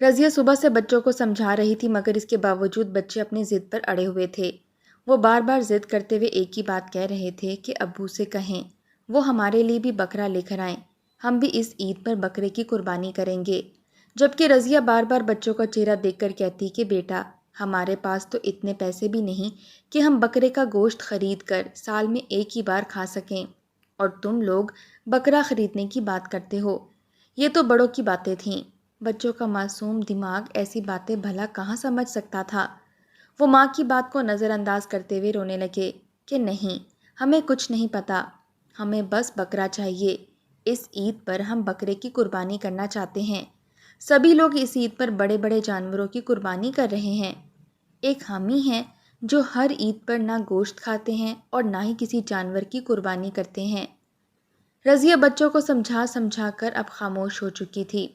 رضیہ صبح سے بچوں کو سمجھا رہی تھی مگر اس کے باوجود بچے اپنی ضد پر اڑے ہوئے تھے۔ وہ بار بار ضد کرتے ہوئے ایک ہی بات کہہ رہے تھے کہ ابو سے کہیں وہ ہمارے لیے بھی بکرا لے کر آئیں، ہم بھی اس عید پر بکرے کی قربانی کریں گے۔ جبکہ رضیہ بار بار بچوں کا چہرہ دیکھ کر کہتی کہ بیٹا ہمارے پاس تو اتنے پیسے بھی نہیں کہ ہم بکرے کا گوشت خرید کر سال میں ایک ہی بار کھا سکیں، اور تم لوگ بکرا خریدنے کی بات کرتے ہو۔ یہ تو بڑوں کی باتیں تھیں، بچوں کا معصوم دماغ ایسی باتیں بھلا کہاں سمجھ سکتا تھا۔ وہ ماں کی بات کو نظر انداز کرتے ہوئے رونے لگے کہ نہیں، ہمیں کچھ نہیں پتا، ہمیں بس بکرا چاہیے۔ اس عید پر ہم بکرے کی قربانی کرنا چاہتے ہیں۔ سبھی لوگ اس عید پر بڑے بڑے جانوروں کی قربانی کر رہے ہیں، ایک ہم ہی ہیں جو ہر عید پر نہ گوشت کھاتے ہیں اور نہ ہی کسی جانور کی قربانی کرتے ہیں۔ رضیہ بچوں کو سمجھا سمجھا کر اب خاموش ہو چکی تھی۔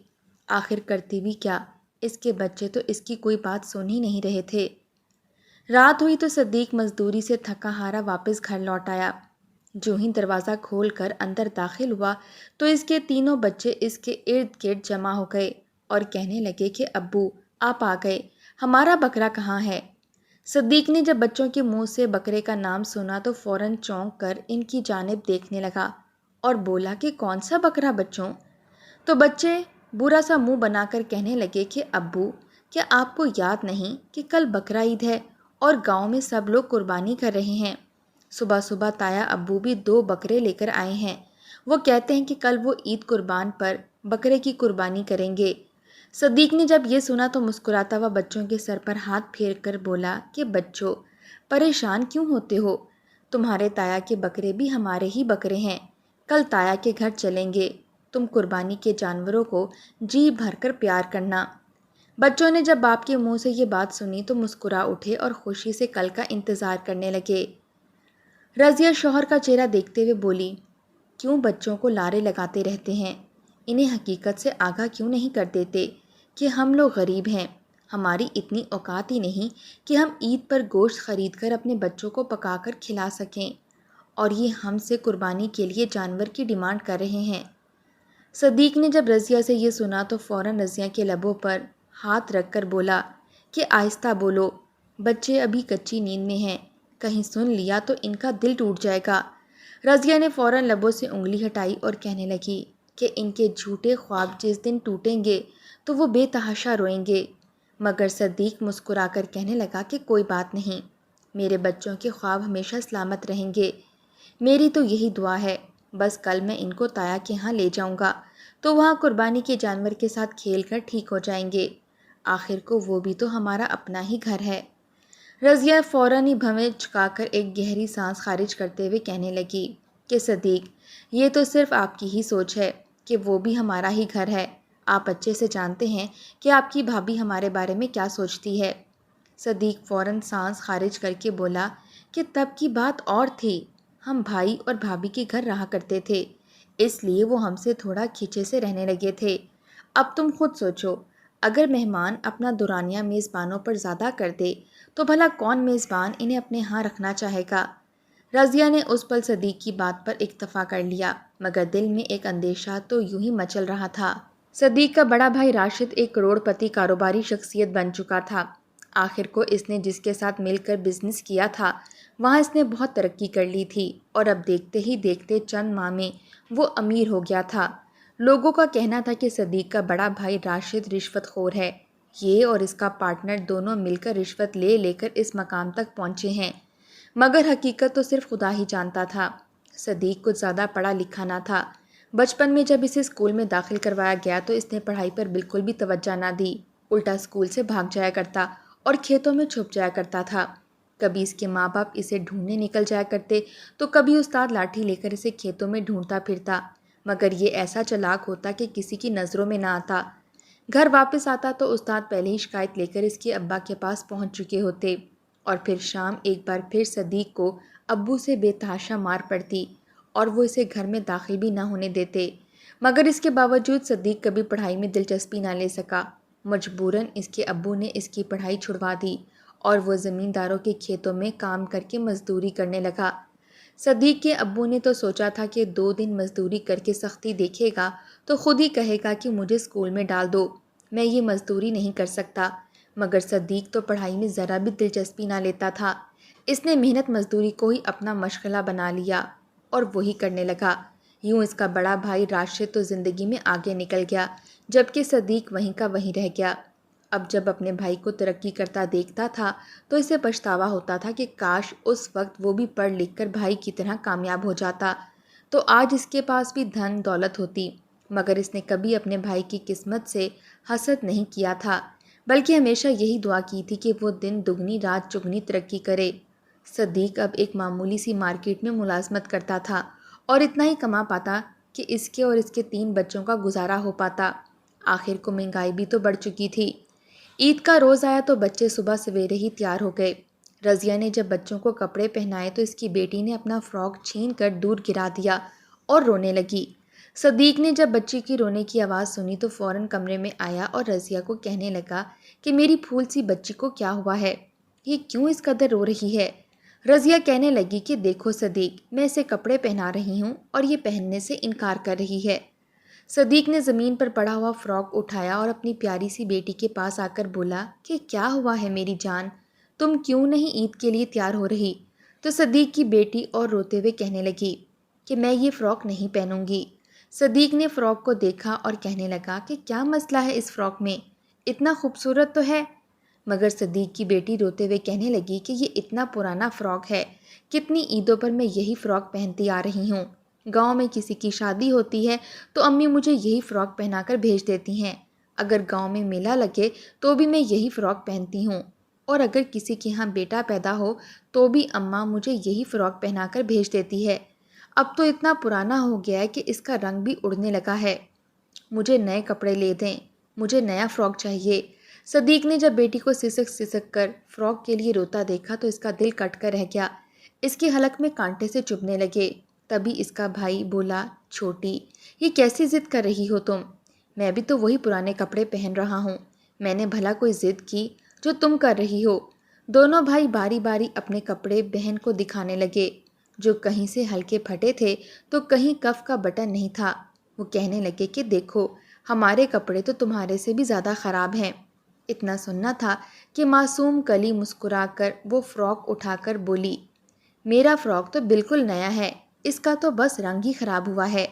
آخر کرتی بھی کیا، اس کے بچے تو اس کی کوئی بات سن ہی نہیں رہے تھے۔ رات ہوئی تو صدیق مزدوری سے تھکا ہارا واپس گھر لوٹ آیا۔ جو ہی دروازہ کھول کر اندر داخل ہوا تو اس کے تینوں بچے اس کے ارد گرد جمع ہو گئے اور کہنے لگے کہ ابو آپ آ گئے، ہمارا بکرا کہاں ہے؟ صدیق نے جب بچوں کے منہ سے بکرے کا نام سنا تو فوراً چونک کر ان کی جانب دیکھنے لگا اور بولا کہ کون سا بکرا بچوں؟ تو بچے برا سا منہ بنا کر کہنے لگے کہ ابو کیا آپ کو یاد نہیں کہ کل بقرہ عید ہے اور گاؤں میں سب لوگ قربانی کر رہے ہیں؟ صبح صبح تایا ابو بھی 2 بکرے لے کر آئے ہیں، وہ کہتے ہیں کہ کل وہ عید قربان پر بکرے کی قربانی کریں گے۔ صدیق نے جب یہ سنا تو مسکراتا ہوا بچوں کے سر پر ہاتھ پھیر کر بولا کہ بچوں پریشان کیوں ہوتے ہو؟ تمہارے تایا کے بکرے بھی ہمارے ہی بکرے ہیں، کل تایا کے گھر چلیں گے، تم قربانی کے جانوروں کو جی بھر کر پیار کرنا۔ بچوں نے جب باپ کے منہ سے یہ بات سنی تو مسکرا اٹھے اور خوشی سے کل کا انتظار کرنے لگے۔ رضیہ شوہر کا چہرہ دیکھتے ہوئے بولی، کیوں بچوں کو لارے لگاتے رہتے ہیں؟ انہیں حقیقت سے آگاہ کیوں نہیں کر دیتے کہ ہم لوگ غریب ہیں، ہماری اتنی اوقات ہی نہیں کہ ہم عید پر گوشت خرید کر اپنے بچوں کو پکا کر کھلا سکیں، اور یہ ہم سے قربانی کے لیے جانور کی ڈیمانڈ کر رہے ہیں۔ صدیق نے جب رضیہ سے یہ سنا تو فوراً رضیہ کے لبوں پر ہاتھ رکھ کر بولا کہ آہستہ بولو، بچے ابھی کچی نیند میں ہیں، کہیں سن لیا تو ان کا دل ٹوٹ جائے گا۔ رضیہ نے فوراً لبوں سے انگلی ہٹائی اور کہنے لگی کہ ان کے جھوٹے خواب جس دن ٹوٹیں گے تو وہ بے تحاشا روئیں گے۔ مگر صدیق مسکرا کر کہنے لگا کہ کوئی بات نہیں، میرے بچوں کے خواب ہمیشہ سلامت رہیں گے، میری تو یہی دعا ہے۔ بس کل میں ان کو تایا کے ہاں لے جاؤں گا تو وہاں قربانی کے جانور کے ساتھ کھیل کر ٹھیک ہو جائیں گے، آخر کو وہ بھی تو ہمارا اپنا ہی گھر ہے۔ رضیہ فوراً ہی بھویں چکا کر ایک گہری سانس خارج کرتے ہوئے کہنے لگی کہ صدیق یہ تو صرف آپ کی ہی سوچ ہے کہ وہ بھی ہمارا ہی گھر ہے، آپ اچھے سے جانتے ہیں کہ آپ کی بھابھی ہمارے بارے میں کیا سوچتی ہے۔ صدیق فوراً سانس خارج کر کے بولا کہ تب کی بات اور تھی، ہم بھائی اور بھابھی کے گھر رہا کرتے تھے، اس لیے وہ ہم سے تھوڑا کھینچے سے رہنے لگے تھے۔ اب تم خود سوچو، اگر مہمان اپنا دورانیہ میزبانوں پر زیادہ کر دے تو بھلا کون میزبان انہیں اپنے ہاں رکھنا چاہے گا؟ رضیہ نے اس پل صدیق کی بات پر اکتفا کر لیا، مگر دل میں ایک اندیشہ تو یوں ہی مچل رہا تھا۔ صدیق کا بڑا بھائی راشد ایک کروڑ پتی کاروباری شخصیت بن چکا تھا۔ آخر کو اس نے جس کے ساتھ مل کر بزنس کیا تھا وہاں اس نے بہت ترقی کر لی تھی، اور اب دیکھتے ہی دیکھتے چند ماہ میں وہ امیر ہو گیا تھا۔ لوگوں کا کہنا تھا کہ صدیق کا بڑا بھائی راشد رشوت خور ہے، یہ اور اس کا پارٹنر دونوں مل کر رشوت لے لے کر اس مقام تک پہنچے ہیں، مگر حقیقت تو صرف خدا ہی جانتا تھا۔ صدیق کچھ زیادہ پڑھا لکھا نہ تھا۔ بچپن میں جب اسے اسکول میں داخل کروایا گیا تو اس نے پڑھائی پر بالکل بھی توجہ نہ دی، الٹا اسکول سے بھاگ جایا کرتا اور کھیتوں میں چھپ جایا کرتا تھا۔ کبھی اس کے ماں باپ اسے ڈھونڈنے نکل جایا کرتے تو کبھی استاد لاٹھی لے کر اسے کھیتوں میں ڈھونڈتا پھرتا، مگر یہ ایسا چلاک ہوتا کہ کسی کی نظروں میں نہ آتا۔ گھر واپس آتا تو استاد پہلے ہی شکایت لے کر اس کے ابا کے پاس پہنچ چکے ہوتے، اور پھر شام ایک بار پھر صدیق کو ابو سے بے تحاشا مار پڑتی اور وہ اسے گھر میں داخل بھی نہ ہونے دیتے، مگر اس کے باوجود صدیق کبھی پڑھائی میں دلچسپی نہ لے سکا۔ مجبوراً اس کے ابو نے اس کی پڑھائی چھڑوا دی اور وہ زمینداروں کے کھیتوں میں کام کر کے مزدوری کرنے لگا۔ صدیق کے ابو نے تو سوچا تھا کہ 2 دن مزدوری کر کے سختی دیکھے گا تو خود ہی کہے گا کہ مجھے اسکول میں ڈال دو، میں یہ مزدوری نہیں کر سکتا۔ مگر صدیق تو پڑھائی میں ذرا بھی دلچسپی نہ لیتا تھا۔ اس نے محنت مزدوری کو ہی اپنا مشغلہ بنا لیا اور وہی کرنے لگا۔ یوں اس کا بڑا بھائی راشد تو زندگی میں آگے نکل گیا، جبکہ صدیق وہیں کا وہیں رہ گیا۔ اب جب اپنے بھائی کو ترقی کرتا دیکھتا تھا تو اسے پچھتاوا ہوتا تھا کہ کاش اس وقت وہ بھی پڑھ لکھ کر بھائی کی طرح کامیاب ہو جاتا تو آج اس کے پاس بھی دھن دولت ہوتی۔ مگر اس نے کبھی اپنے بھائی کی قسمت سے حسد نہیں کیا تھا، بلکہ ہمیشہ یہی دعا کی تھی کہ وہ دن دگنی رات چگنی ترقی کرے۔ صدیق اب ایک معمولی سی مارکیٹ میں ملازمت کرتا تھا اور اتنا ہی کما پاتا کہ اس کے اور اس کے 3 بچوں کا گزارا ہو پاتا۔ آخر کو مہنگائی بھی تو بڑھ چکی تھی۔ عید کا روز آیا تو بچے صبح سویرے ہی تیار ہو گئے۔ رضیہ نے جب بچوں کو کپڑے پہنائے تو اس کی بیٹی نے اپنا فراک چھین کر دور گرا دیا اور رونے لگی۔ صدیق نے جب بچی کی رونے کی آواز سنی تو فوراً کمرے میں آیا اور رضیہ کو کہنے لگا کہ میری پھول سی بچی کو کیا ہوا ہے، یہ کیوں اس قدر رو رہی ہے؟ رضیہ کہنے لگی کہ دیکھو صدیق، میں اسے کپڑے پہنا رہی ہوں اور یہ پہننے سے انکار کر رہی ہے۔ صدیق نے زمین پر پڑا ہوا فراک اٹھایا اور اپنی پیاری سی بیٹی کے پاس آ کر بولا کہ کیا ہوا ہے میری جان، تم کیوں نہیں عید کے لیے تیار ہو رہی؟ تو صدیق کی بیٹی اور روتے ہوئے کہنے لگی کہ میں یہ فراک نہیں پہنوں گی۔ صدیق نے فراک کو دیکھا اور کہنے لگا کہ کیا مسئلہ ہے اس فراک میں، اتنا خوبصورت تو ہے۔ مگر صدیق کی بیٹی روتے ہوئے کہنے لگی کہ یہ اتنا پرانا فراک ہے، کتنی عیدوں پر میں یہی فراک پہنتی آ رہی ہوں۔ گاؤں میں کسی کی شادی ہوتی ہے تو امی مجھے یہی فراک پہنا کر بھیج دیتی ہیں۔ اگر گاؤں میں میلہ لگے تو بھی میں یہی فراک پہنتی ہوں، اور اگر کسی کے ہاں بیٹا پیدا ہو تو بھی اماں مجھے یہی فراک پہنا کر بھیج دیتی ہے۔ اب تو اتنا پرانا ہو گیا ہے کہ اس کا رنگ بھی اڑنے لگا ہے۔ مجھے نئے کپڑے لے دیں، مجھے نیا فراک چاہیے۔ صدیق نے جب بیٹی کو سسک سسک کر فراک کے لیے روتا دیکھا تو اس کا دل کٹ کر رہ گیا، اس کے حلق میں کانٹے سے چبھنے لگے۔ تبھی اس کا بھائی بولا، چھوٹی، یہ کیسی ضد کر رہی ہو تم؟ میں بھی تو وہی پرانے کپڑے پہن رہا ہوں، میں نے بھلا کوئی ضد کی جو تم کر رہی ہو؟ دونوں بھائی باری باری اپنے کپڑے بہن کو دکھانے لگے، جو کہیں سے ہلکے پھٹے تھے تو کہیں کف کا بٹن نہیں تھا۔ وہ کہنے لگے کہ دیکھو، ہمارے کپڑے تو تمہارے سے بھی زیادہ خراب ہیں۔ اتنا سننا تھا کہ معصوم کلی مسکرا کر وہ فراک اٹھا کر بولی، میرا فراک تو بالکل نیا ہے، اس کا تو بس رنگ ہی خراب ہوا ہے،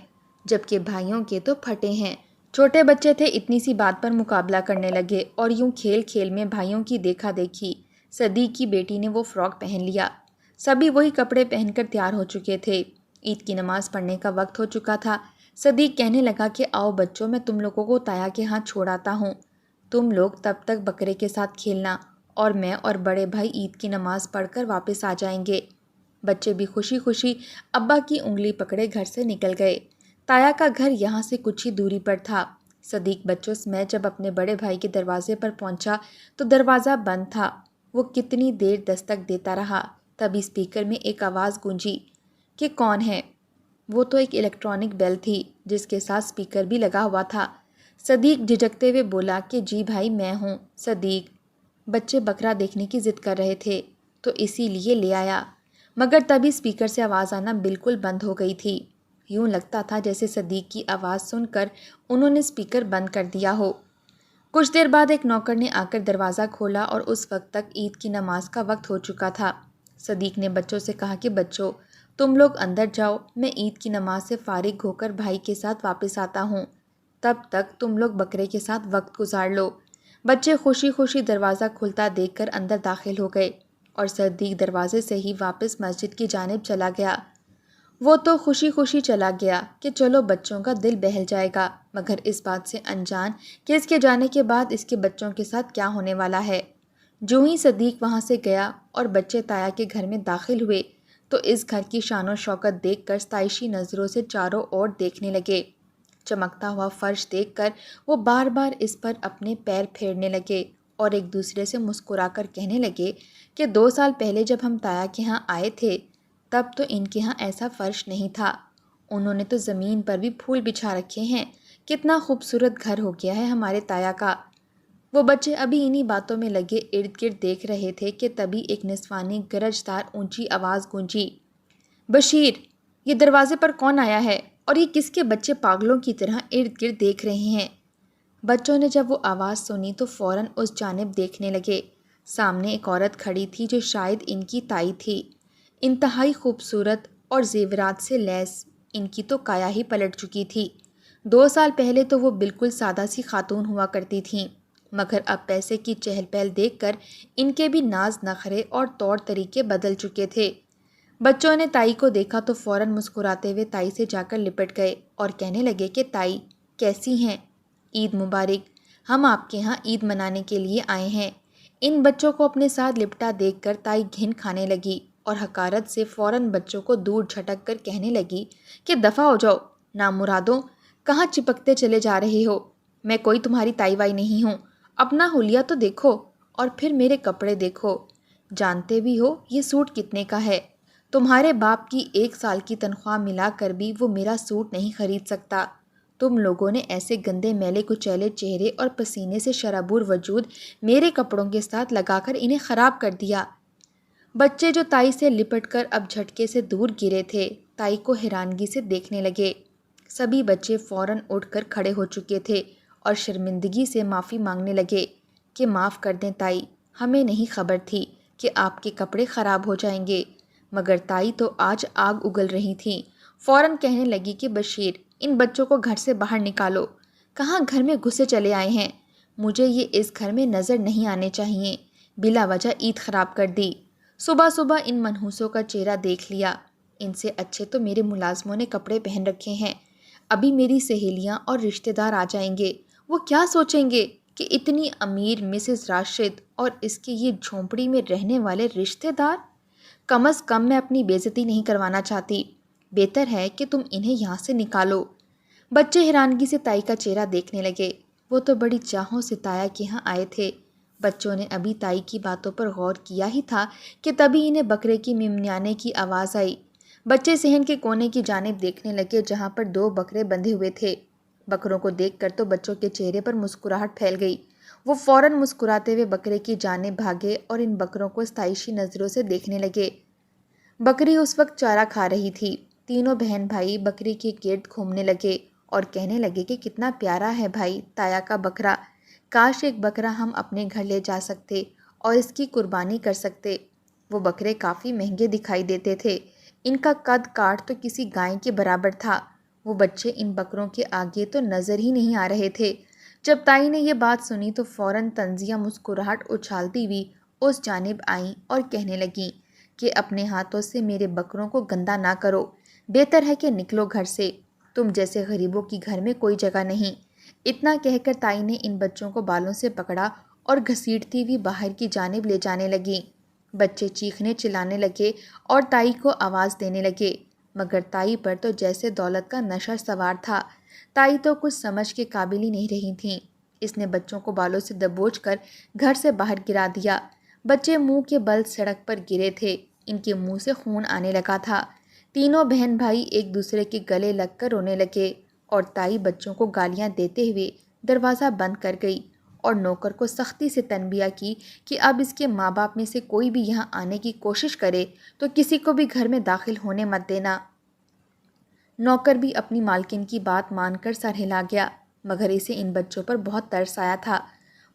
جبکہ بھائیوں کے تو پھٹے ہیں۔ چھوٹے بچے تھے، اتنی سی بات پر مقابلہ کرنے لگے اور یوں کھیل کھیل میں بھائیوں کی دیکھا دیکھی صدیق کی بیٹی نے وہ فراک پہن لیا۔ سبھی وہی کپڑے پہن کر تیار ہو چکے تھے۔ عید کی نماز پڑھنے کا وقت ہو چکا تھا۔ صدیق کہنے لگا کہ آؤ بچوں، میں تم لوگوں کو تایا کے ہاں چھوڑ آتا ہوں، تم لوگ تب تک بکرے کے ساتھ کھیلنا اور میں اور بڑے بھائی عید کی نماز پڑھ کر واپس آ جائیں گے۔ بچے بھی خوشی خوشی ابا کی انگلی پکڑے گھر سے نکل گئے۔ تایا کا گھر یہاں سے کچھ ہی دوری پر تھا۔ صدیق بچوں سمیت جب اپنے بڑے بھائی کے دروازے پر پہنچا تو دروازہ بند تھا۔ وہ کتنی دیر دستک دیتا رہا، تبھی اسپیکر میں ایک آواز گونجی کہ کون ہے؟ وہ تو ایک الیکٹرانک بیل تھی جس کے ساتھ اسپیکر بھی لگا ہوا تھا۔ صدیق جھجکتے ہوئے بولا کہ جی بھائی، میں ہوں صدیق، بچے بکرا دیکھنے کی ضد کر رہے تھے تو اسی لیے لے آیا۔ مگر تبھی اسپیکر سے آواز آنا بالکل بند ہو گئی تھی۔ یوں لگتا تھا جیسے صدیق کی آواز سن کر انہوں نے اسپیکر بند کر دیا ہو۔ کچھ دیر بعد ایک نوکر نے آ کر دروازہ کھولا اور اس وقت تک عید کی نماز کا وقت ہو چکا تھا۔ صدیق نے بچوں سے کہا کہ بچوں، تم لوگ اندر جاؤ، میں عید کی نماز سے فارغ ہو کر بھائی کے ساتھ واپس آتا ہوں، تب تک تم لوگ بکرے کے ساتھ وقت گزار لو۔ بچے خوشی خوشی دروازہ کھلتا دیکھ کر اندر داخل ہو گئے اور صدیق دروازے سے ہی واپس مسجد کی جانب چلا گیا۔ وہ تو خوشی خوشی چلا گیا کہ چلو بچوں کا دل بہل جائے گا، مگر اس بات سے انجان کہ اس کے جانے کے بعد اس کے بچوں کے ساتھ کیا ہونے والا ہے۔ جو ہی صدیق وہاں سے گیا اور بچے تایا کے گھر میں داخل ہوئے تو اس گھر کی شان و شوکت دیکھ کر ستائشی نظروں سے چاروں اور دیکھنے لگے۔ چمکتا ہوا فرش دیکھ کر وہ بار بار اس پر اپنے پیر پھیرنے لگے اور ایک دوسرے سے مسکرا کر کہنے لگے کہ 2 سال پہلے جب ہم تایا کے ہاں آئے تھے تب تو ان کے ہاں ایسا فرش نہیں تھا، انہوں نے تو زمین پر بھی پھول بچھا رکھے ہیں، کتنا خوبصورت گھر ہو گیا ہے ہمارے تایا کا۔ وہ بچے ابھی انہی باتوں میں لگے ارد گرد دیکھ رہے تھے کہ تبھی ایک نسوانی گرجدار اونچی آواز گونجی، بشیر، یہ دروازے پر کون آیا ہے اور یہ کس کے بچے پاگلوں کی طرح ارد گرد دیکھ رہے ہیں؟ بچوں نے جب وہ آواز سنی تو فوراً اس جانب دیکھنے لگے۔ سامنے ایک عورت کھڑی تھی جو شاید ان کی تائی تھی، انتہائی خوبصورت اور زیورات سے لیس۔ ان کی تو کایا ہی پلٹ چکی تھی۔ 2 سال پہلے تو وہ بالکل سادہ سی خاتون ہوا کرتی تھیں، مگر اب پیسے کی چہل پہل دیکھ کر ان کے بھی ناز نخرے اور طور طریقے بدل چکے تھے۔ بچوں نے تائی کو دیکھا تو فوراً مسکراتے ہوئے تائی سے جا کر لپٹ گئے اور کہنے لگے کہ تائی کیسی ہیں؟ عید مبارک، ہم آپ کے ہاں عید منانے کے لیے آئے ہیں۔ ان بچوں کو اپنے ساتھ لپٹا دیکھ کر تائی گھن کھانے لگی اور حقارت سے فوراً بچوں کو دور جھٹک کر کہنے لگی کہ دفع ہو جاؤ نامرادوں، کہاں چپکتے چلے جا رہے ہو؟ میں کوئی تمہاری تائی وائی نہیں ہوں، اپنا حلیہ تو دیکھو اور پھر میرے کپڑے دیکھو۔ جانتے بھی ہو یہ سوٹ کتنے کا ہے؟ تمہارے باپ کی 1 سال کی تنخواہ ملا کر بھی وہ میرا سوٹ نہیں خرید سکتا۔ تم لوگوں نے ایسے گندے میلے کچیلے چہرے اور پسینے سے شرابور وجود میرے کپڑوں کے ساتھ لگا کر انہیں خراب کر دیا۔ بچے جو تائی سے لپٹ کر اب جھٹکے سے دور گرے تھے، تائی کو حیرانگی سے دیکھنے لگے۔ سبھی بچے فوراً اٹھ کر کھڑے ہو چکے تھے اور شرمندگی سے معافی مانگنے لگے کہ معاف کر دیں تائی، ہمیں نہیں خبر تھی کہ آپ کے کپڑے خراب ہو جائیں گے۔ مگر تائی تو آج آگ اگل رہی تھیں، فوراً کہنے لگی کہ بشیر، ان بچوں کو گھر سے باہر نکالو۔ کہاں گھر میں گھسے چلے آئے ہیں؟ مجھے یہ اس گھر میں نظر نہیں آنے چاہیے۔ بلا وجہ عید خراب کر دی۔ صبح صبح ان منحوسوں کا چہرہ دیکھ لیا، ان سے اچھے تو میرے ملازموں نے کپڑے پہن رکھے ہیں۔ ابھی میری سہیلیاں اور رشتہ دار آ جائیں گے، وہ کیا سوچیں گے کہ اتنی امیر مسز راشد اور اس کے یہ جھونپڑی میں رہنے والے رشتہ دار؟ کم از کم میں اپنی بے عزتی نہیں کروانا چاہتی، بہتر ہے کہ تم انہیں یہاں سے نکالو۔ بچے حیرانگی سے تائی کا چہرہ دیکھنے لگے، وہ تو بڑی چاہوں سے تایا کے یہاں آئے تھے۔ بچوں نے ابھی تائی کی باتوں پر غور کیا ہی تھا کہ تبھی انہیں بکرے کی ممنیانے کی آواز آئی۔ بچے صحن کے کونے کی جانب دیکھنے لگے جہاں پر 2 بکرے بندھے ہوئے تھے۔ بکروں کو دیکھ کر تو بچوں کے چہرے پر مسکراہٹ پھیل گئی۔ وہ فوراً مسکراتے ہوئے بکرے کی جانب بھاگے اور ان بکروں کو ستائشی نظروں سے دیکھنے لگے۔ بکری اس وقت چارہ کھا رہی تھی۔ تینوں بہن بھائی بکری کے گرد گھومنے لگے اور کہنے لگے کہ کتنا پیارا ہے بھائی تایا کا بکرا، کاش ایک بکرا ہم اپنے گھر لے جا سکتے اور اس کی قربانی کر سکتے۔ وہ بکرے کافی مہنگے دکھائی دیتے تھے، ان کا قد کاٹ تو کسی گائے کے برابر تھا۔ وہ بچے ان بکروں کے آگے تو نظر ہی نہیں آ رہے تھے۔ جب تائی نے یہ بات سنی تو فوراً طنزیہ مسکراہٹ اچھالتی ہوئی اس جانب آئیں اور کہنے لگیں کہ اپنے ہاتھوں سے میرے بکروں کو گندا نہ کرو، بہتر ہے کہ نکلو گھر سے، تم جیسے غریبوں کی گھر میں کوئی جگہ نہیں۔ اتنا کہہ کر تائی نے ان بچوں کو بالوں سے پکڑا اور گھسیٹتی ہوئی باہر کی جانب لے جانے لگیں۔ بچے چیخنے چلانے لگے اور تائی کو آواز دینے لگے، مگر تائی پر تو جیسے دولت کا نشہ سوار تھا۔ تائی تو کچھ سمجھ کے قابل ہی نہیں رہی تھیں۔ اس نے بچوں کو بالوں سے دبوچ کر گھر سے باہر گرا دیا۔ بچے منہ کے بل سڑک پر گرے تھے، ان کے منہ سے خون آنے لگا تھا۔ تینوں بہن بھائی ایک دوسرے کے گلے لگ کر رونے لگے اور تائی بچوں کو گالیاں دیتے ہوئے دروازہ بند کر گئی اور نوکر کو سختی سے تنبیہ کی کہ اب اس کے ماں باپ میں سے کوئی بھی یہاں آنے کی کوشش کرے تو کسی کو بھی گھر میں داخل ہونے مت دینا۔ نوکر بھی اپنی مالکن کی بات مان کر سر ہلا گیا، مگر اسے ان بچوں پر بہت ترس آیا تھا۔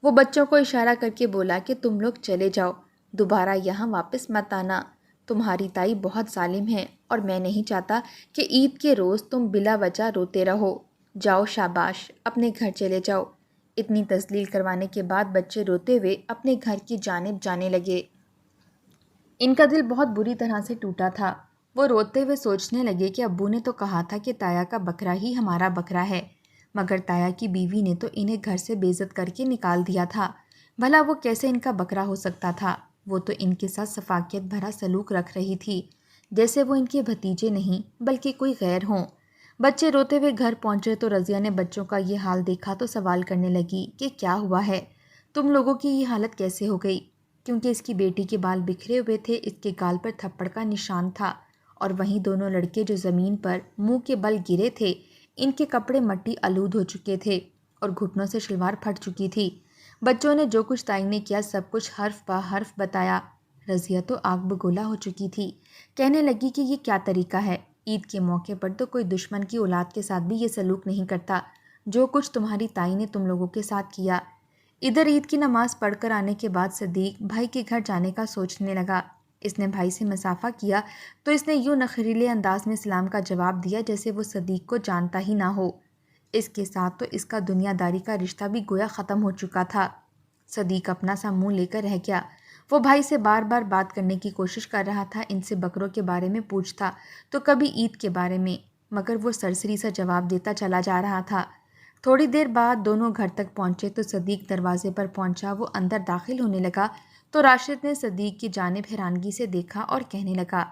وہ بچوں کو اشارہ کر کے بولا کہ تم لوگ چلے جاؤ، دوبارہ یہاں واپس مت آنا۔ تمہاری تائی بہت ظالم ہے اور میں نہیں چاہتا کہ عید کے روز تم بلا وجہ روتے رہو۔ جاؤ شاباش، اپنے گھر چلے جاؤ۔ اتنی تذلیل کروانے کے بعد بچے روتے ہوئے اپنے گھر کی جانب جانے لگے۔ ان کا دل بہت بری طرح سے ٹوٹا تھا۔ وہ روتے ہوئے سوچنے لگے کہ ابو نے تو کہا تھا کہ تایا کا بکرا ہی ہمارا بکرا ہے، مگر تایا کی بیوی نے تو انہیں گھر سے بے عزت کر کے نکال دیا تھا۔ بھلا وہ کیسے ان کا بکرا ہو سکتا تھا؟ وہ تو ان کے ساتھ سفاکیت بھرا سلوک رکھ رہی تھی، جیسے وہ ان کے بھتیجے نہیں بلکہ کوئی غیر ہوں۔ بچے روتے ہوئے گھر پہنچے تو رضیہ نے بچوں کا یہ حال دیکھا تو سوال کرنے لگی کہ کیا ہوا ہے؟ تم لوگوں کی یہ حالت کیسے ہو گئی؟ کیونکہ اس کی بیٹی کے بال بکھرے ہوئے تھے، اس کے گال پر تھپڑ کا نشان تھا، اور وہیں دونوں لڑکے جو زمین پر منہ کے بل گرے تھے، ان کے کپڑے مٹی آلود ہو چکے تھے اور گھٹنوں سے شلوار پھٹ چکی تھی۔ بچوں نے جو کچھ تائی نے کیا سب کچھ حرف بہ حرف بتایا۔ رضیہ تو آگ بگولا ہو چکی تھی، کہنے لگی کہ یہ کیا طریقہ ہے؟ عید کے موقع پر تو کوئی دشمن کی اولاد کے ساتھ بھی یہ سلوک نہیں کرتا، جو کچھ تمہاری تائی نے تم لوگوں کے ساتھ کیا۔ ادھر عید کی نماز پڑھ کر آنے کے بعد صدیق بھائی کے گھر جانے کا سوچنے لگا۔ اس نے بھائی سے مصافحہ کیا تو اس نے یوں نخریلے انداز میں سلام کا جواب دیا جیسے وہ صدیق کو جانتا ہی نہ ہو۔ اس کے ساتھ تو اس کا دنیا داری کا رشتہ بھی گویا ختم ہو چکا تھا۔ صدیق اپنا سا منہ لے کر رہ گیا۔ وہ بھائی سے بار بار بات کرنے کی کوشش کر رہا تھا، ان سے بکروں کے بارے میں پوچھتا تو کبھی عید کے بارے میں، مگر وہ سرسری سا جواب دیتا چلا جا رہا تھا۔ تھوڑی دیر بعد دونوں گھر تک پہنچے تو صدیق دروازے پر پہنچا۔ وہ اندر داخل ہونے لگا تو راشد نے صدیق کی جانب حیرانگی سے دیکھا اور کہنے لگا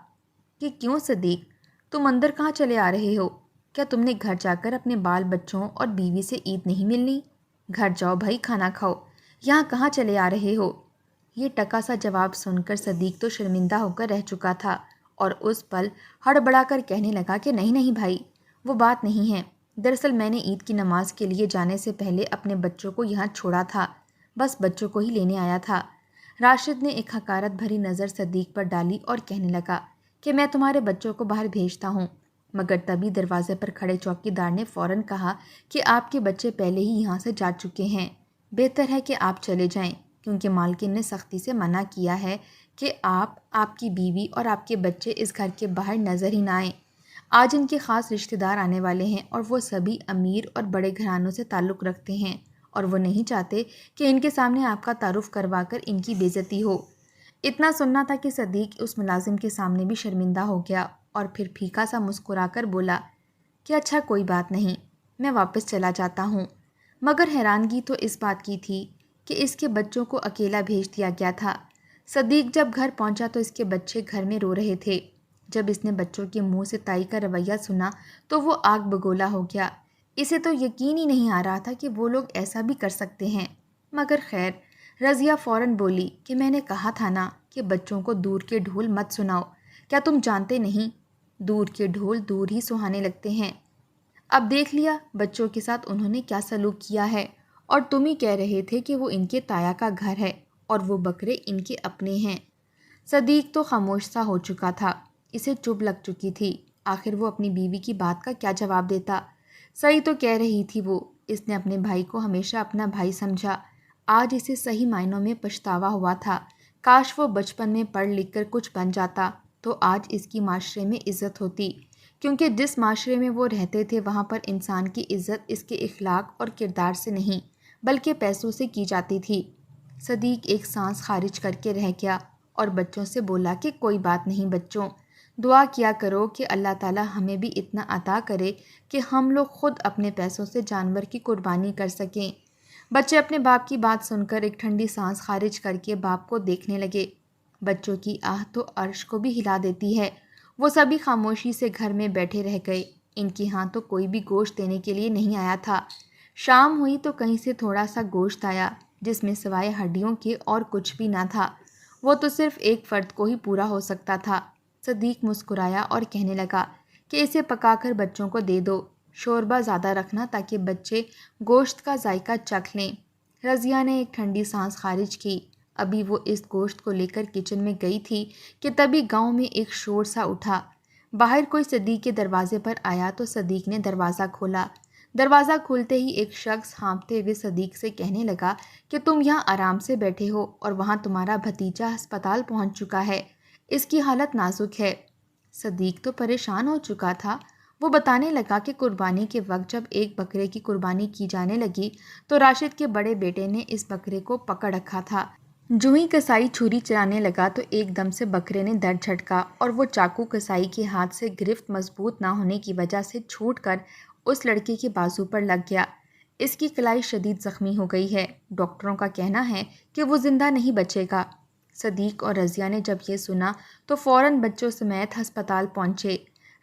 کہ کیوں صدیق، تم اندر کہاں چلے آ رہے ہو؟ کیا تم نے گھر جا کر اپنے بال بچوں اور بیوی سے عید نہیں ملنی؟ گھر جاؤ بھائی، کھانا کھاؤ، یہاں کہاں چلے آ رہے ہو؟ یہ ٹکا سا جواب سن کر صدیق تو شرمندہ ہو کر رہ چکا تھا اور اس پل ہڑبڑا کر کہنے لگا کہ نہیں بھائی، وہ بات نہیں ہے۔ دراصل میں نے عید کی نماز کے لیے جانے سے پہلے اپنے بچوں کو یہاں چھوڑا تھا، بس بچوں کو ہی لینے آیا تھا۔ راشد نے ایک حقارت بھری نظر صدیق پر ڈالی اور کہنے لگا کہ میں تمہارے بچوں کو باہر بھیجتا ہوں، مگر تبھی دروازے پر کھڑے چوکیدار نے فوراً کہا کہ آپ کے بچے پہلے ہی یہاں سے جا چکے ہیں، بہتر ہے کہ آپ چلے جائیں، کیونکہ مالکن نے سختی سے منع کیا ہے کہ آپ کی بیوی اور آپ کے بچے اس گھر کے باہر نظر ہی نہ آئیں۔ آج ان کے خاص رشتہ دار آنے والے ہیں اور وہ سبھی امیر اور بڑے گھرانوں سے تعلق رکھتے ہیں، اور وہ نہیں چاہتے کہ ان کے سامنے آپ کا تعارف کروا کر ان کی بے عزتی ہو۔ اتنا سننا تھا کہ صدیق اس ملازم کے سامنے بھی شرمندہ ہو گیا اور پھر پھیکا سا مسکرا کر بولا کہ اچھا کوئی بات نہیں، میں واپس چلا جاتا ہوں۔ مگر حیرانگی تو اس بات کی تھی کہ اس کے بچوں کو اکیلا بھیج دیا گیا تھا۔ صدیق جب گھر پہنچا تو اس کے بچے گھر میں رو رہے تھے۔ جب اس نے بچوں کے منہ سے تائی کا رویہ سنا تو وہ آگ بگولا ہو گیا۔ اسے تو یقین ہی نہیں آ رہا تھا کہ وہ لوگ ایسا بھی کر سکتے ہیں، مگر خیر۔ رضیہ فوراً بولی کہ میں نے کہا تھا نا کہ بچوں کو دور کے ڈھول مت سناؤ، کیا تم جانتے نہیں، دور کے ڈھول دور ہی سہانے لگتے ہیں۔ اب دیکھ لیا بچوں کے ساتھ انہوں نے کیا سلوک کیا ہے، اور تم ہی کہہ رہے تھے کہ وہ ان کے تایا کا گھر ہے اور وہ بکرے ان کے اپنے ہیں۔ صدیق تو خاموش سا ہو چکا تھا، اسے چبھ لگ چکی تھی۔ آخر وہ اپنی بیوی کی بات کا کیا جواب دیتا؟ صحیح تو کہہ رہی تھی وہ، اس نے اپنے بھائی کو ہمیشہ اپنا بھائی سمجھا۔ آج اسے صحیح معنوں میں پچھتاوا ہوا تھا۔ کاش وہ بچپن میں پڑھ لکھ کر کچھ بن جاتا تو آج اس کی معاشرے میں عزت ہوتی، کیونکہ جس معاشرے میں وہ رہتے تھے وہاں پر انسان کی عزت اس کے اخلاق اور کردار سے نہیں بلکہ پیسوں سے کی جاتی تھی۔ صدیق ایک سانس خارج کر کے رہ گیا اور بچوں سے بولا کہ کوئی بات نہیں بچوں، دعا کیا کرو کہ اللہ تعالی ہمیں بھی اتنا عطا کرے کہ ہم لوگ خود اپنے پیسوں سے جانور کی قربانی کر سکیں۔ بچے اپنے باپ کی بات سن کر ایک ٹھنڈی سانس خارج کر کے باپ کو دیکھنے لگے۔ بچوں کی آہ تو عرش کو بھی ہلا دیتی ہے۔ وہ سبھی خاموشی سے گھر میں بیٹھے رہ گئے۔ ان کے ہاں تو کوئی بھی گوشت دینے کے لیے نہیں آیا تھا۔ شام ہوئی تو کہیں سے تھوڑا سا گوشت آیا جس میں سوائے ہڈیوں کے اور کچھ بھی نہ تھا۔ وہ تو صرف ایک فرد کو ہی پورا ہو سکتا تھا۔ صدیق مسکرایا اور کہنے لگا کہ اسے پکا کر بچوں کو دے دو، شوربہ زیادہ رکھنا تاکہ بچے گوشت کا ذائقہ چکھ لیں۔ رضیہ نے ایک ٹھنڈی سانس خارج کی۔ ابھی وہ اس گوشت کو لے کر کچن میں گئی تھی کہ تبھی گاؤں میں ایک شور سا اٹھا۔ باہر کوئی صدیق کے دروازے پر آیا تو صدیق نے دروازہ کھولا۔ دروازہ کھولتے ہی ایک شخص ہانپتے ہوئے صدیق سے کہنے لگا کہ تم یہاں آرام سے بیٹھے ہو اور وہاں تمہارا بھتیجا ہسپتال پہنچ چکا ہے، اس کی حالت نازک ہے۔ صدیق تو پریشان ہو چکا تھا۔ وہ بتانے لگا کہ قربانی کے وقت جب ایک بکرے کی قربانی کی جانے لگی تو راشد کے بڑے بیٹے نے اس بکرے کو پکڑ رکھا تھا۔ جو ہی کسائی چھری چلانے لگا تو ایک دم سے بکرے نے در جھٹکا اور وہ چاقو کسائی کے ہاتھ سے گرفت مضبوط نہ ہونے کی وجہ سے چھوٹ کر اس لڑکے کے بازو پر لگ گیا۔ اس کی کلائی شدید زخمی ہو گئی ہے، ڈاکٹروں کا کہنا ہے کہ وہ زندہ نہیں بچے گا۔ صدیق اور رضیہ نے جب یہ سنا تو فوراً بچوں سمیت ہسپتال پہنچے۔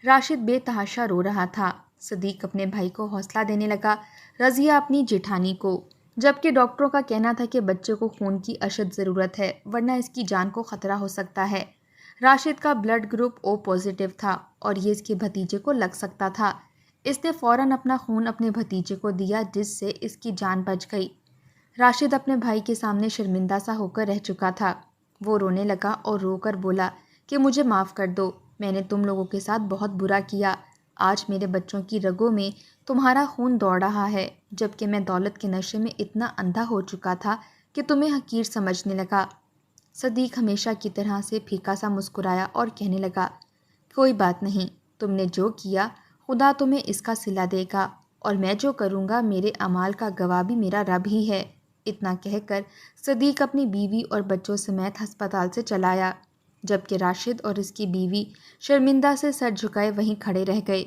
راشد بے تحاشا رو رہا تھا۔ صدیق اپنے بھائی کو حوصلہ دینے لگا، رضیہ اپنی جیٹھانی کو، جبکہ ڈاکٹروں کا کہنا تھا کہ بچے کو خون کی اشد ضرورت ہے ورنہ اس کی جان کو خطرہ ہو سکتا ہے۔ راشد کا بلڈ گروپ او پازیٹیو تھا اور یہ اس کے بھتیجے کو لگ سکتا تھا۔ اس نے فوراً اپنا خون اپنے بھتیجے کو دیا جس سے اس کی جان بچ گئی۔ راشد اپنے بھائی کے سامنے شرمندہ سا ہو کر رہ چکا تھا۔ وہ رونے لگا اور رو کر بولا کہ مجھے معاف کر دو، میں نے تم لوگوں کے ساتھ بہت برا کیا۔ آج میرے بچوں کی رگوں میں تمہارا خون دوڑ رہا ہے، جبکہ میں دولت کے نشے میں اتنا اندھا ہو چکا تھا کہ تمہیں حقیر سمجھنے لگا۔ صدیق ہمیشہ کی طرح سے پھیکا سا مسکرایا اور کہنے لگا، کوئی بات نہیں، تم نے جو کیا خدا تمہیں اس کا صلہ دے گا، اور میں جو کروں گا میرے اعمال کا گواہ بھی میرا رب ہی ہے۔ اتنا کہہ کر صدیق اپنی بیوی اور بچوں سمیت ہسپتال سے چلا آیا، جبکہ راشد اور اس کی بیوی شرمندہ سے سر جھکائے وہیں کھڑے رہ گئے۔